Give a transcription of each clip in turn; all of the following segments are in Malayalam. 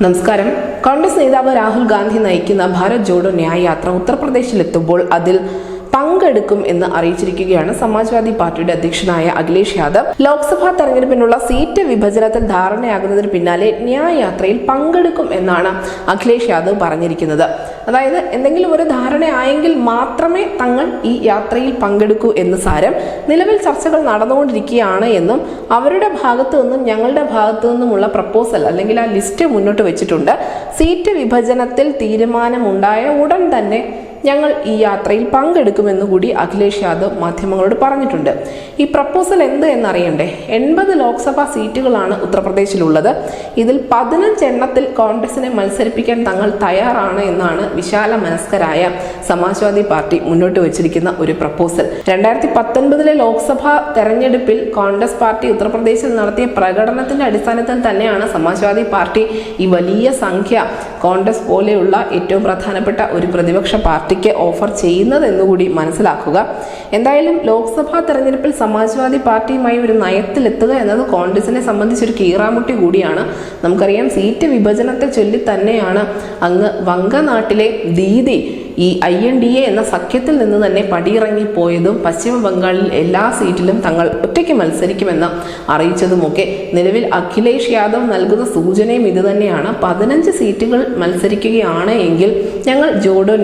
നമസ്കാരം. കോൺഗ്രസ് നേതാവ് രാഹുൽ ഗാന്ധി നയിക്കുന്ന ഭാരത് ജോഡോ ന്യായ് യാത്ര ഉത്തർപ്രദേശിലെത്തുമ്പോൾ അതിൽ പങ്കെടുക്കും എന്ന് അറിയിച്ചിരിക്കുകയാണ് സമാജ്വാദി പാർട്ടിയുടെ അധ്യക്ഷനായ അഖിലേഷ് യാദവ്. ലോക്സഭാ തെരഞ്ഞെടുപ്പിനുള്ള സീറ്റ് വിഭജനത്തിൽ ധാരണയാകുന്നതിന് പിന്നാലെ ന്യായ് യാത്രയിൽ പങ്കെടുക്കും എന്നാണ് അഖിലേഷ് യാദവ് പറഞ്ഞിരിക്കുന്നത്. അതായത് എന്തെങ്കിലും ഒരു ധാരണയായെങ്കിൽ മാത്രമേ തങ്ങൾ ഈ യാത്രയിൽ പങ്കെടുക്കൂ എന്ന് സാരം. നിലവിൽ ചർച്ചകൾ നടന്നുകൊണ്ടിരിക്കുകയാണ് എന്നും അവരുടെ ഭാഗത്തു നിന്നും ഞങ്ങളുടെ ഭാഗത്തു നിന്നുമുള്ള പ്രപ്പോസൽ അല്ലെങ്കിൽ ആ ലിസ്റ്റ് മുന്നോട്ട് വെച്ചിട്ടുണ്ട്. സീറ്റ് വിഭജനത്തിൽ തീരുമാനമുണ്ടായ ഉടൻ തന്നെ ഞങ്ങൾ ഈ യാത്രയിൽ പങ്കെടുക്കുമെന്ന് കൂടി അഖിലേഷ് യാദവ് മാധ്യമങ്ങളോട് പറഞ്ഞിട്ടുണ്ട്. ഈ പ്രപ്പോസൽ എന്ത് എന്നറിയണ്ടേ? 80 ലോക്സഭാ സീറ്റുകളാണ് ഉത്തർപ്രദേശിലുള്ളത്. ഇതിൽ 15 എണ്ണത്തിൽ കോൺഗ്രസിനെ മത്സരിപ്പിക്കാൻ തങ്ങൾ തയ്യാറാണ് എന്നാണ് വിശാല മനസ്കരായ സമാജ്വാദി പാർട്ടി മുന്നോട്ട് വെച്ചിരിക്കുന്ന ഒരു പ്രപ്പോസൽ. 2019 ലോക്സഭാ തെരഞ്ഞെടുപ്പിൽ കോൺഗ്രസ് പാർട്ടി ഉത്തർപ്രദേശിൽ നടത്തിയ പ്രകടനത്തിന്റെ അടിസ്ഥാനത്തിൽ തന്നെയാണ് സമാജ്വാദി പാർട്ടി ഈ വലിയ സംഖ്യ കോൺഗ്രസ് പോലെയുള്ള ഏറ്റവും പ്രധാനപ്പെട്ട ഒരു പ്രതിപക്ഷ പാർട്ടിക്ക് ഓഫർ ചെയ്യുന്നത് എന്നുകൂടി മനസ്സിലാക്കുക. എന്തായാലും ലോക്സഭാ തെരഞ്ഞെടുപ്പിൽ സമാജ്വാദി പാർട്ടിയുമായി ഒരു നയത്തിലെത്തുക എന്നത് കോൺഗ്രസിനെ സംബന്ധിച്ചൊരു കീറാമുട്ടി കൂടിയാണ്. നമുക്കറിയാം, സീറ്റ് വിഭജനത്തെ ചൊല്ലി തന്നെയാണ് അങ്ങ് വങ്കനാട്ടിലെ ദീദി ഈ INDA എന്ന സഖ്യത്തിൽ നിന്ന് തന്നെ പടിയിറങ്ങിപ്പോയതും പശ്ചിമ ബംഗാളിൽ എല്ലാ സീറ്റിലും തങ്ങൾ ഒറ്റയ്ക്ക് മത്സരിക്കുമെന്ന് അറിയിച്ചതുമൊക്കെ. നിലവിൽ അഖിലേഷ് യാദവ് നൽകുന്ന സൂചനയും ഇത് തന്നെയാണ്. 15 സീറ്റുകൾ മത്സരിക്കുകയാണ് എങ്കിൽ ഞങ്ങൾ ജോഡോ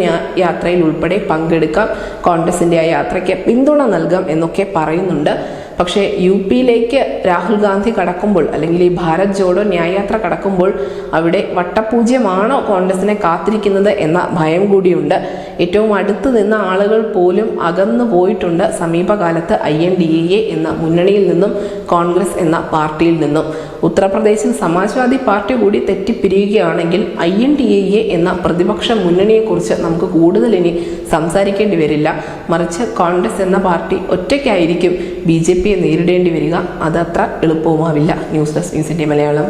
യാത്രയിൽ ഉൾപ്പെടെ പങ്കെടുക്കാം, കോൺഗ്രസിന്റെ ആ യാത്രയ്ക്ക് പിന്തുണ നൽകാം എന്നൊക്കെ പറയുന്നുണ്ട്. പക്ഷേ UPയിലേക്ക് രാഹുൽ ഗാന്ധി കടക്കുമ്പോൾ അല്ലെങ്കിൽ ഈ ഭാരത് ജോഡോ ന്യായ് യാത്ര കടക്കുമ്പോൾ അവിടെ വട്ടപൂജ്യമാണോ കോൺഗ്രസിനെ കാത്തിരിക്കുന്നത് എന്ന ഭയം കൂടിയുണ്ട്. ഏറ്റവും അടുത്ത് നിന്ന ആളുകൾ പോലും അകന്നു പോയിട്ടുണ്ട് സമീപകാലത്ത് INDA എന്ന മുന്നണിയിൽ നിന്നും കോൺഗ്രസ് എന്ന പാർട്ടിയിൽ നിന്നും. ഉത്തർപ്രദേശിൽ സമാജ്വാദി പാർട്ടി കൂടി തെറ്റിപ്പിരിയുകയാണെങ്കിൽ INDA എന്ന പ്രതിപക്ഷ മുന്നണിയെക്കുറിച്ച് നമുക്ക് കൂടുതൽ ഇനി സംസാരിക്കേണ്ടി വരില്ല. മറിച്ച് കോൺഗ്രസ് എന്ന പാർട്ടി ഒറ്റയ്ക്കായിരിക്കും BJPയെ നേരിടേണ്ടി വരിക. അത് അത്ര എളുപ്പവുമാവില്ല. News desk news India Malayalam.